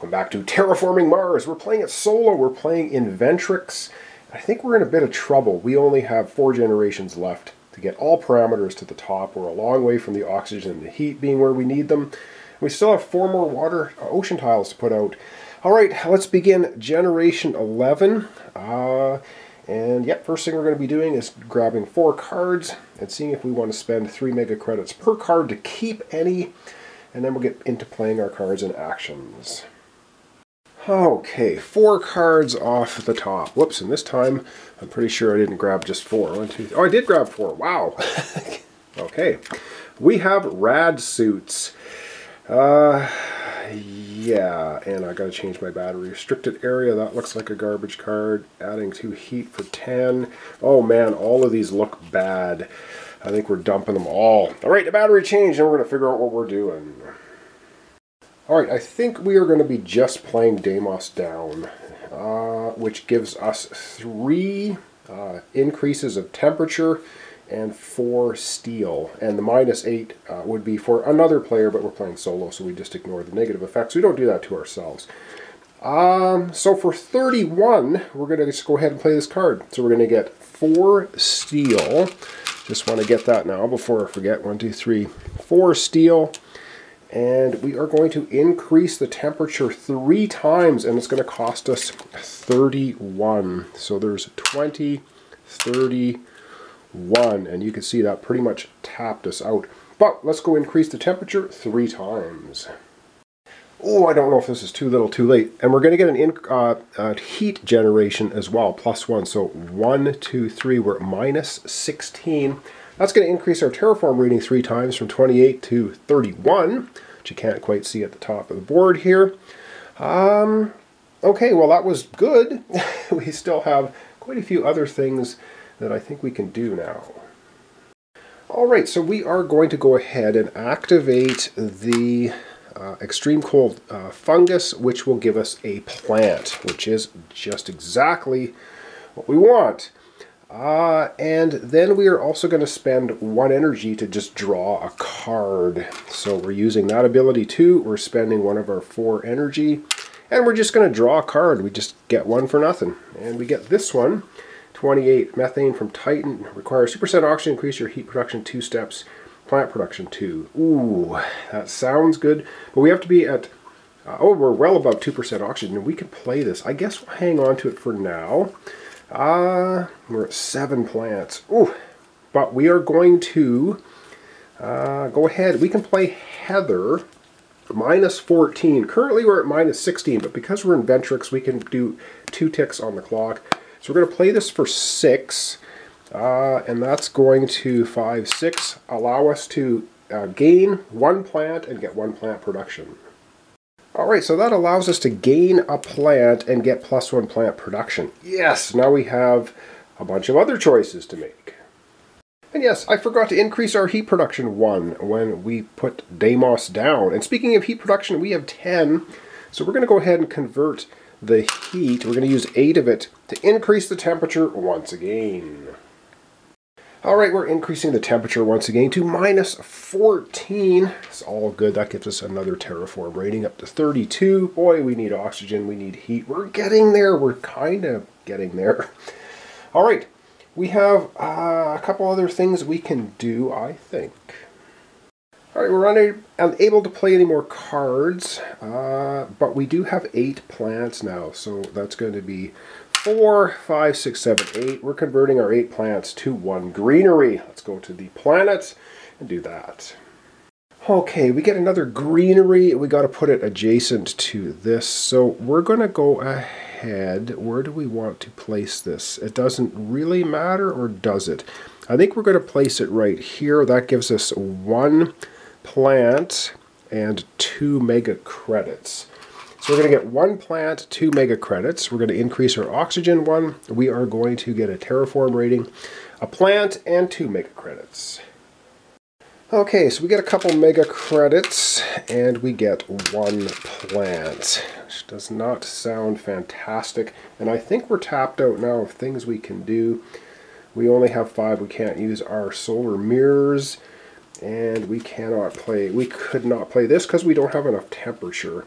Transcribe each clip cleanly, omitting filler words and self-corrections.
Welcome back to Terraforming Mars. We're playing it solo. We're playing Inventrix. I think we're in a bit of trouble. We only have 4 generations left to get all parameters to the top. We're a long way from the oxygen and the heat being where we need them. We still have 4 more ocean tiles to put out. Alright, let's begin generation 11. And yep, first thing we're going to be doing is grabbing 4 cards and seeing if we want to spend 3 mega credits per card to keep any. And then we'll get into playing our cards and actions. Okay, 4 cards off the top. Whoops, and this time I'm pretty sure I didn't grab just 4. 1, 2, 3. Oh, I did grab 4. Wow. Okay. We have rad suits. Yeah, and I gotta change my battery. Restricted area, that looks like a garbage card. Adding 2 heat for 10. Oh man, all of these look bad. I think we're dumping them all. Alright, the battery changed and we're gonna figure out what we're doing. Alright, I think we are going to be just playing Deimos down, which gives us 3 increases of temperature and 4 steel. And the -8 would be for another player, but we're playing solo, so we just ignore the negative effects. We don't do that to ourselves. So for 31, we're going to just go ahead and play this card. So we're going to get 4 steel. Just want to get that now before I forget. 1, 2, 3, 4 steel. And we are going to increase the temperature 3 times, and it's going to cost us 31. So there's 20, 31, and you can see that pretty much tapped us out. But let's go increase the temperature 3 times. Oh, I don't know if this is too little, too late. And we're going to get an heat generation as well, +1. So 1, 2, 3, we're at -16. That's going to increase our terraform reading 3 times from 28 to 31, which you can't quite see at the top of the board here. Okay, well that was good. We still have quite a few other things that I think we can do now. Alright, so we are going to go ahead and activate the extreme cold fungus, which will give us a plant, which is just exactly what we want. And then we are also going to spend 1 energy to just draw a card. So we're using that ability too. We're spending 1 of our 4 energy. And we're just going to draw a card. We just get 1 for nothing. And we get this one. 28. Methane from Titan. Requires 2% oxygen. Increase your heat production 2 steps. Plant production 2. Ooh, that sounds good. But we have to be at... oh, we're well above 2% oxygen. And we can play this. I guess we'll hang on to it for now. We're at 7 plants. Ooh, but we are going to go ahead. We can play Heather, -14. Currently we're at -16, but because we're in Inventrix, we can do 2 ticks on the clock. So we're going to play this for 6, and that's going to 5, 6, allow us to gain 1 plant and get 1 plant production. Alright, so that allows us to gain a plant and get +1 plant production. Yes, now we have a bunch of other choices to make. And yes, I forgot to increase our heat production 1 when we put Deimos down. And speaking of heat production, we have 10. So we're going to go ahead and convert the heat. We're going to use 8 of it to increase the temperature once again. Alright, we're increasing the temperature once again to -14. It's all good. That gives us another terraform rating up to 32. Boy, we need oxygen. We need heat. We're getting there. We're kind of getting there. Alright, we have a couple other things we can do, I think. Alright, we're unable to play any more cards, but we do have 8 plants now, so that's going to be 4, 5, 6, 7, 8. We're converting our 8 plants to 1 greenery. Let's go to the planet and do that. Okay, we get another greenery. We got to put it adjacent to this. So we're going to go ahead. Where do we want to place this? It doesn't really matter, or does it? I think we're going to place it right here. That gives us 1 plant and 2 mega credits. So we're going to get 1 plant, 2 mega credits. We're going to increase our oxygen 1. We are going to get a terraform rating, a plant, and 2 mega credits. Okay, so we get a couple mega credits, and we get 1 plant, which does not sound fantastic. And I think we're tapped out now of things we can do. We only have 5. We can't use our solar mirrors, and we could not play this because we don't have enough temperature.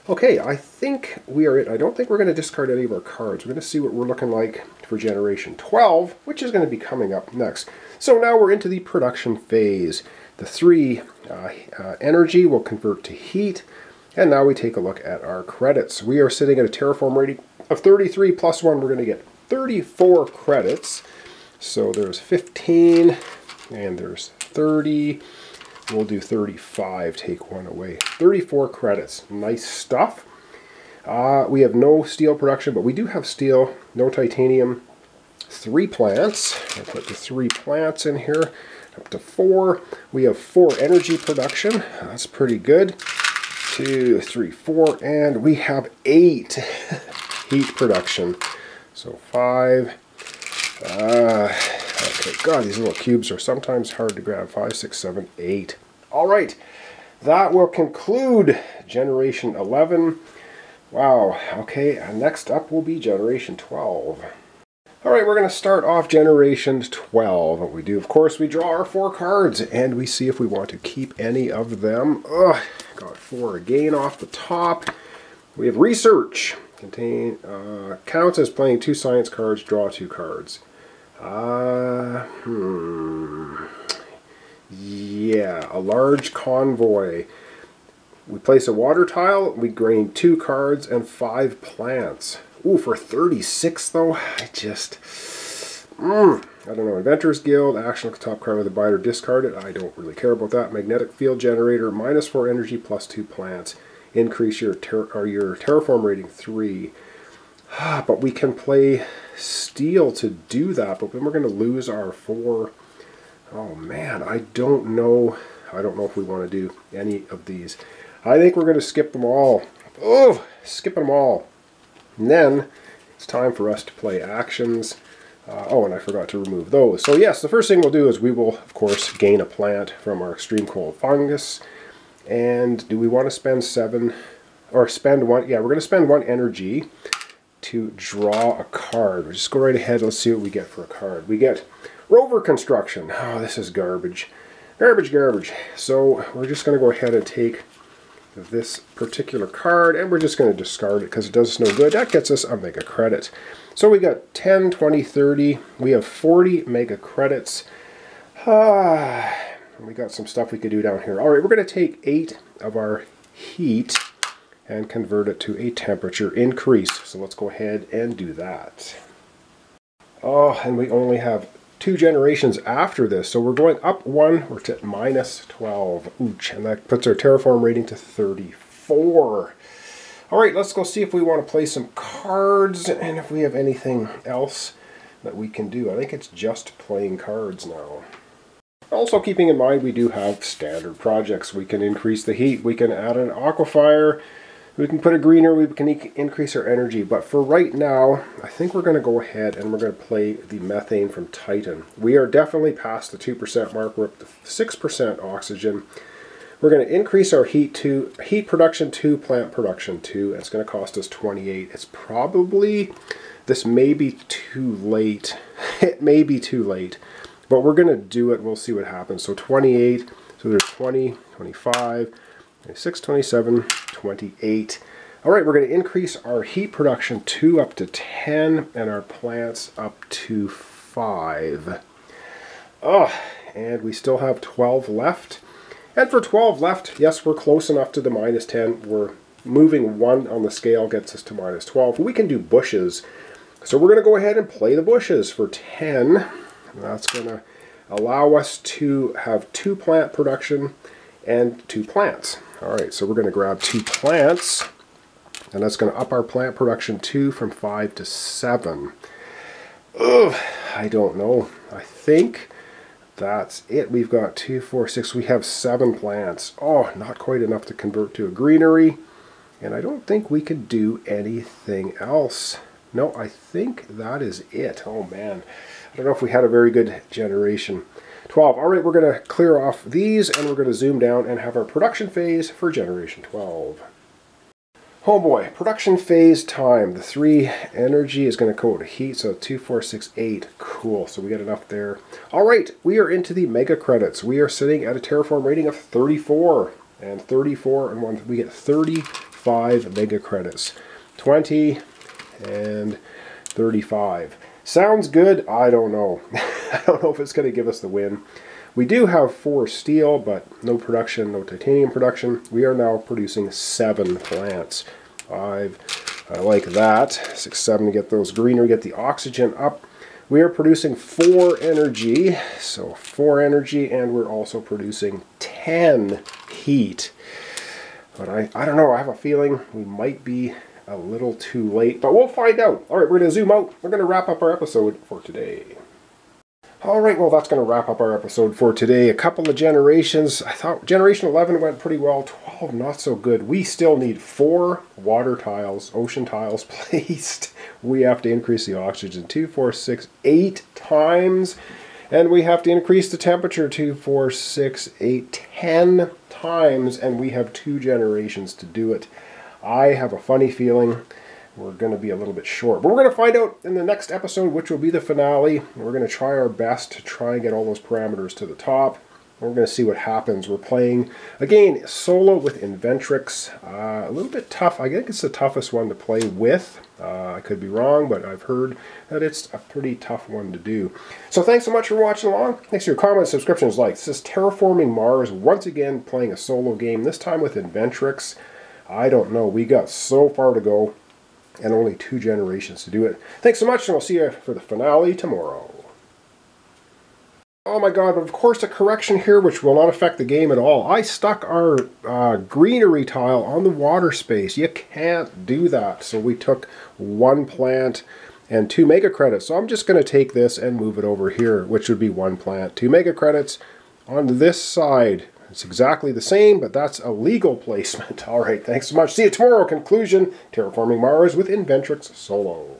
Okay, I think we are it. I don't think we're going to discard any of our cards. We're going to see what we're looking like for generation 12, which is going to be coming up next. So now we're into the production phase. The 3 energy will convert to heat, and now we take a look at our credits. We are sitting at a Terraform rating of 33 plus 1. We're going to get 34 credits. So there's 15, and there's 30. We'll do 35, take 1 away. 34 credits. Nice stuff. We have no steel production, but we do have steel, no titanium, 3 plants. I'll put the 3 plants in here, up to 4. We have 4 energy production. That's pretty good. 2, 3, 4, and we have 8 heat production. So 5. Okay, God, these little cubes are sometimes hard to grab. 5, 6, 7, 8. All right, that will conclude Generation 11. Wow, okay, and next up will be Generation 12. All right, we're going to start off Generation 12. What we do, of course, we draw our 4 cards, and we see if we want to keep any of them. Ugh, got 4 again off the top. We have Research. Counts as playing 2 science cards, draw 2 cards. Yeah, a large convoy. We place a water tile, we gain 2 cards and 5 plants. Ooh, for 36 though, I don't know. Inventors Guild, action at the top card with a binder, discard it. I don't really care about that. Magnetic field generator, -4 energy, +2 plants. Increase your terraform rating 3. But we can play steel to do that, but then we're going to lose our 4. Oh man, I don't know. I don't know if we want to do any of these. I think we're going to skip them all. Oh, skip them all. And then it's time for us to play actions. Oh, and I forgot to remove those. So yes, the first thing we'll do is we will, of course, gain a plant from our extreme cold fungus. And do we want to spend 7 or spend 1? Yeah, we're going to spend 1 energy to draw a card. We'll just go right ahead. Let's see what we get for a card. We get Rover Construction. Oh, this is garbage. Garbage. So we're just going to go ahead and take this particular card, and we're just going to discard it because it does us no good. That gets us a mega credit. So we got 10, 20, 30. We have 40 mega credits. We got some stuff we could do down here. All right, we're going to take 8 of our heat and convert it to a temperature increase. So let's go ahead and do that. Oh, and we only have 2 generations after this. So we're going up 1, we're at -12. Ooch, and that puts our terraform rating to 34. All right, let's go see if we want to play some cards and if we have anything else that we can do. I think it's just playing cards now. Also keeping in mind we do have standard projects. We can increase the heat, we can add an aquifer, we can put a greener, we can increase our energy. But for right now, I think we're going to go ahead and we're going to play the methane from Titan. We are definitely past the 2% mark. We're up to 6% oxygen. We're going to increase our heat production 2, plant production 2. It's going to cost us 28. It's probably, this may be too late. It may be too late. But we're going to do it. We'll see what happens. So 28, so there's 20, 25, 26, 27, 28. All right, we're going to increase our heat production 2 up to 10 and our plants up to 5. Oh, and we still have 12 left. And for 12 left, yes, we're close enough to the -10. We're moving 1 on the scale gets us to -12. We can do bushes. So we're going to go ahead and play the bushes for 10. That's going to allow us to have 2 plant production and 2 plants. All right, so we're going to grab 2 plants, and that's going to up our plant production 2 from 5 to 7. Ugh, I don't know. I think that's it. We've got 2, 4, 6. We have 7 plants. Oh, not quite enough to convert to a greenery, and I don't think we could do anything else. No, I think that is it. Oh man, I don't know if we had a very good generation 12. All right, we're going to clear off these and we're going to zoom down and have our production phase for generation 12. Oh boy, production phase time. The 3 energy is going to go to heat, so 2, 4, 6, 8. Cool, so we got enough there. All right, we are into the mega credits. We are sitting at a terraform rating of 34 and 34 and 1. We get 35 5 mega credits. 20 and 35. Sounds good. I don't know. I don't know if it's going to give us the win. We do have 4 steel, but no production, no titanium production. We are now producing 7 plants. 5, I like that. 6, 7 to get those greener, get the oxygen up. We are producing 4 energy, so 4 energy, and we're also producing 10 heat. But I don't know, I have a feeling we might be a little too late, but we'll find out. All right, we're going to zoom out. We're going to wrap up our episode for today. All right, well, that's going to wrap up our episode for today. A couple of generations. I thought Generation 11 went pretty well. 12, not so good. We still need 4 water tiles, ocean tiles placed. We have to increase the oxygen 2, 4, 6, 8 times. And we have to increase the temperature 2, 4, 6, 8, 10 times. And we have 2 generations to do it. I have a funny feeling we're going to be a little bit short. But we're going to find out in the next episode, which will be the finale. We're going to try our best to try and get all those parameters to the top. We're going to see what happens. We're playing, again, solo with Inventrix. A little bit tough. I think it's the toughest one to play with. I could be wrong, but I've heard that it's a pretty tough one to do. So thanks so much for watching along. Thanks for your comments, subscriptions, likes. This is Terraforming Mars, once again playing a solo game, this time with Inventrix. I don't know. We got so far to go and only 2 generations to do it. Thanks so much, and I'll see you for the finale tomorrow. Oh my god, but of course a correction here which will not affect the game at all. I stuck our greenery tile on the water space. You can't do that. So we took 1 plant and 2 mega credits. So I'm just going to take this and move it over here, which would be 1 plant, 2 mega credits on this side. It's exactly the same, but that's a legal placement. All right, thanks so much. See you tomorrow. Conclusion, Terraforming Mars with Inventrix Solo.